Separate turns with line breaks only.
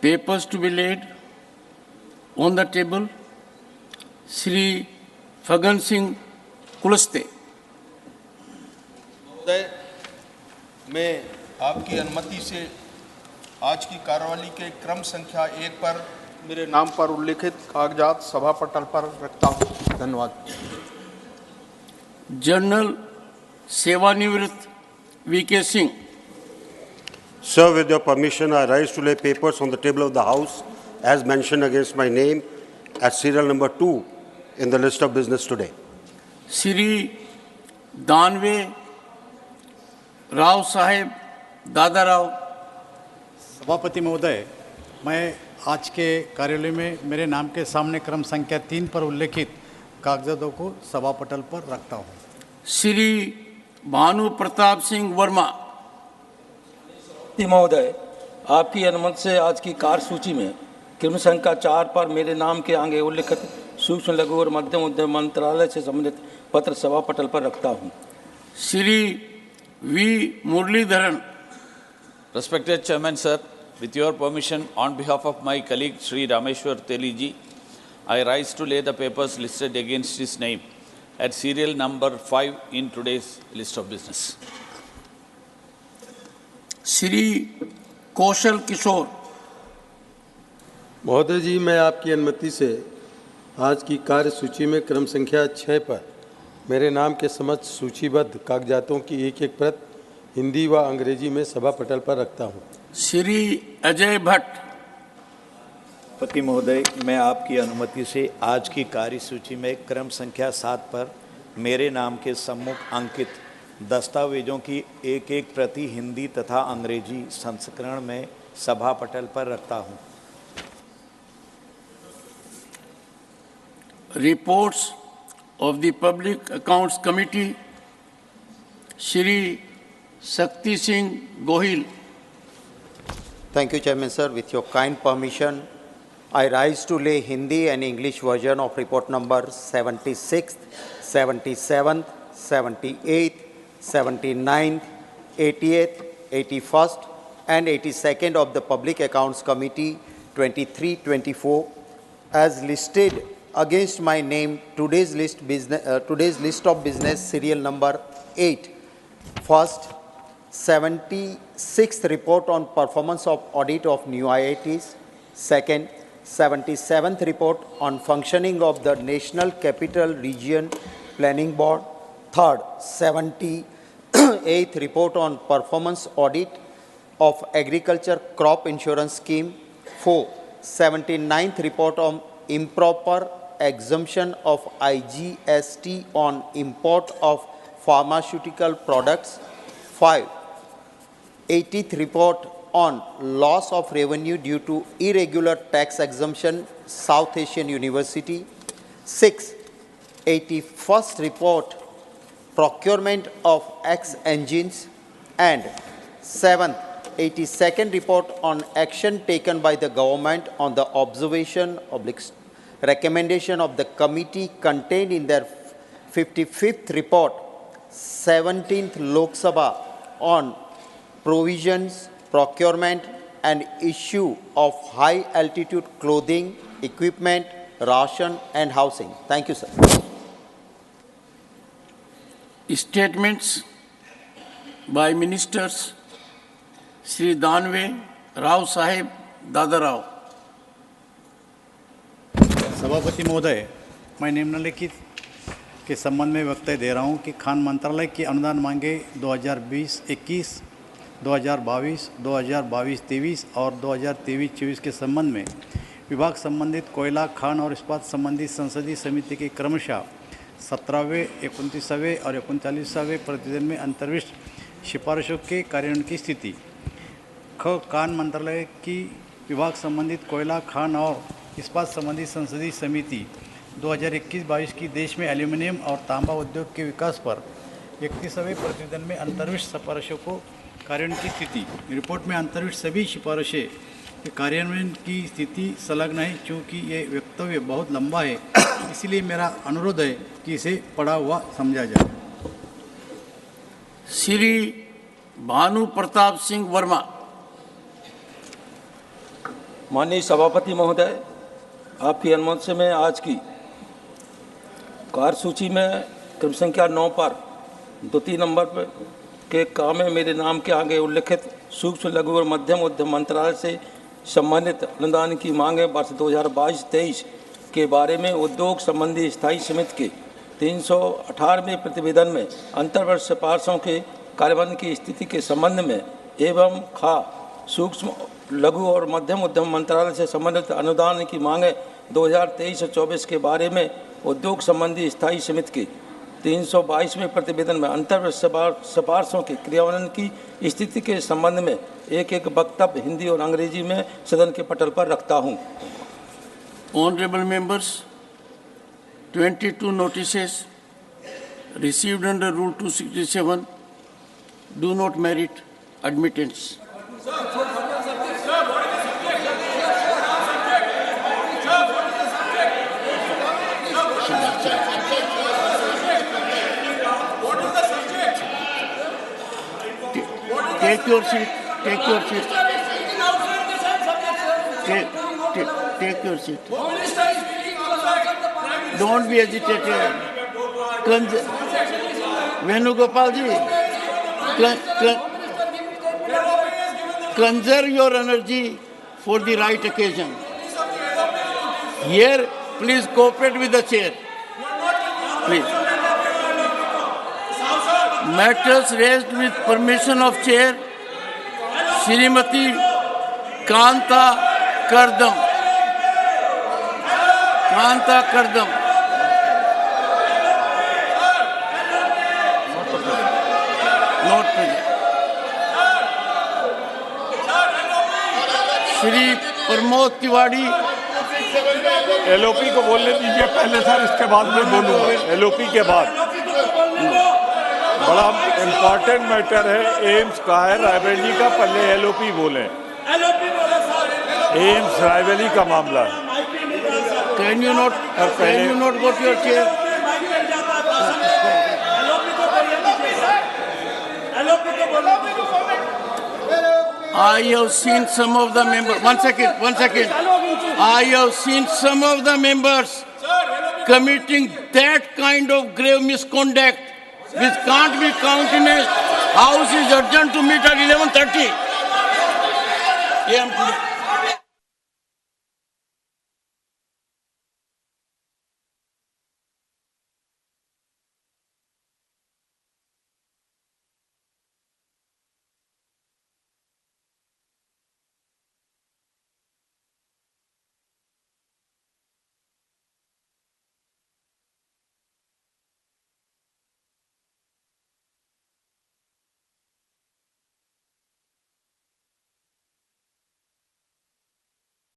papers to be laid on the table. Shri Fagan Singh Kulaste.
महोदय, मैं आपकी अनुमति से आज की कार्यवाही के क्रम संख्या 1 पर मेरे नाम पर उल्लेखित कागजात सभा पटल पर रखता हूँ। धन्यवाद।
जनरल सेवानिवृत्त VK Singh.
Sir, with your permission, I rise to lay papers on the table of the House as mentioned against my name at serial number 2 in the list of business today.
Shri Danve Rao Saheb Dadarao.
सभापति महोदय, मैं आज के कार्यालय में मेरे नाम के सामने क्रम संख्या 3 पर उल्लेखित कागजातों को सभा पटल पर रखता हूँ।
श्री भानु प्रताप सिंह वर्मा.
महोदय, आपकी अनुमति से आज की कार्य सूची में क्रम संख्या 4 पर मेरे नाम के आगे उल्लिखित सूक्ष्म लघु और मध्यम उद्यम मंत्रालय से संबंधित पत्र सभा पटल पर रखता हूँ।
Shri V Muralidharan.
Respected Chairman, sir, with your permission, on behalf of my colleague Sri Rameshwar Teliji, I rise to lay the papers listed against his name at serial number 5 in today's list of business.
Shri Kaushal Kishore.
महोदय जी, मैं आपकी अनुमति से आज की कार्य सूची में क्रम संख्या 6 पर मेरे नाम के समक्ष सूचीबद्ध कागजातों की एक प्रत हिंदी व अंग्रेजी में सभा पटल पर रखता हूँ।
श्री अजय भट्ट.
पति महोदय, मैं आपकी अनुमति से आज की कार्य सूची में क्रम संख्या 7 पर मेरे नाम के सम्मुख अंकित दस्तावेजों की एक प्रति हिंदी तथा अंग्रेजी संस्करण में सभा पटल पर रखता हूँ।
Reports of the Public Accounts Committee. Shri Shakti Singh Gohil.
Thank you, Chairman, sir. With your kind permission, I rise to lay Hindi and English version of report number 76th, 77th, 78th, 79th, 80th, 81st, and 82nd of the Public Accounts Committee 23-24 as listed against my name today's list of business serial number 8. First, 76th report on performance of audit of new IITs. Second, 77th report on functioning of the National Capital Region Planning Board. Third, 78th report on performance audit of agriculture crop insurance scheme. 4, 79th report on improper exemption of IGST on import of pharmaceutical products. 5, 80th report on loss of revenue due to irregular tax exemption, South Asian University. 6, 81st report procurement of X engines. And 7th, 82nd report on action taken by the government on the observation recommendation of the committee contained in their 55th report, 17th Lok Sabha on provisions, procurement and issue of high altitude clothing, equipment, ration and housing. Thank you, sir.
Statements by Ministers. Shri Danve Rao Sahib Dadarao.
सभापति महोदय, मैं निम्नलिखित के संबंध में वक्तव्य दे रहा हूं कि खान मंत्रालय की अनुदान मांगे 2020-21, 2022, 2022-23 और 2023-24 के संबंध में विभाग संबंधित कोयला, खान और इस्पात संबंधी संसदीय समिति के क्रमशः 17वें, 29वें और 39वें प्रतिवेदन में अंतर्विष्ट सिफारिशों के कार्यान्वयन की स्थिति। ख. खान मंत्रालय की विभाग संबंधित कोयला, खान और इस्पात संबंधी संसदीय समिति 2021-22 की देश में एल्यूमिनियम और तांबा उद्योग के विकास पर 31वें प्रतिवेदन में अंतर्विष्ट सिफारिशों को कार्यान्वयन की स्थिति। रिपोर्ट में अंतर्विष्ट सभी सिफारिशें के कार्यान्वयन की स्थिति संलग्न है। चूँकि ये वक्तव्य बहुत लंबा है, इसलिए मेरा अनुरोध है कि इसे पढ़ा हुआ समझा जाए।
श्री भानु प्रताप सिंह वर्मा.
माननीय सभापति महोदय, आपकी अनुमति से मैं आज की कार्यसूची में क्रम संख्या 9 पर 2-3 नंबर पर के काम में मेरे नाम के आगे उल्लिखित सूक्ष्म लघु और मध्यम उद्यम मंत्रालय से संबंधित अनुदान की मांग वर्ष 2022-23 के बारे में उद्योग संबंधी स्थायी समिति के 318वें प्रतिवेदन में अंतर्वर्ष सिफारिशों के कार्यबंध की स्थिति के संबंध में एवं सूक्ष्म लघु और मध्यम उद्यम मंत्रालय से संबंधित अनुदान की मांग 2023-24 के बारे में उद्योग संबंधी स्थायी समिति के 322वें प्रतिवेदन में अंतर्वर्ष सिफारिशों के क्रियान्वयन की स्थिति के संबंध में एक वक्तव्य हिंदी और अंग्रेजी में सदन के पटल पर रखता हूं।
Honorable members, 22 notices received under Rule 267 do not merit admittance. Take your seat. Take your seat. Take your seat. Don't be agitated. Venugopal ji, conserve your energy for the right occasion. Here, please cooperate with the chair. Please. Matters raised with permission of chair, Srimati Kanta Kardam. Kanta Kardam. Not present. Shri Pramod Tiwari.
LOP को बोलने दीजिए पहले sir, इसके बाद मैं बोलूँगा। LOP के बाद बड़ा इम्पोर्टेंट मैटर है, एम्स का है, रायबरेली का, पहले एलओपी बोले। एम्स रायबरेली का मामला है।
Can you not go to your chair? I have seen some of the members. One second. I have seen some of the members committing that kind of grave misconduct which can't be countenanced. House is urgent to meet at 11:30 a.m. today.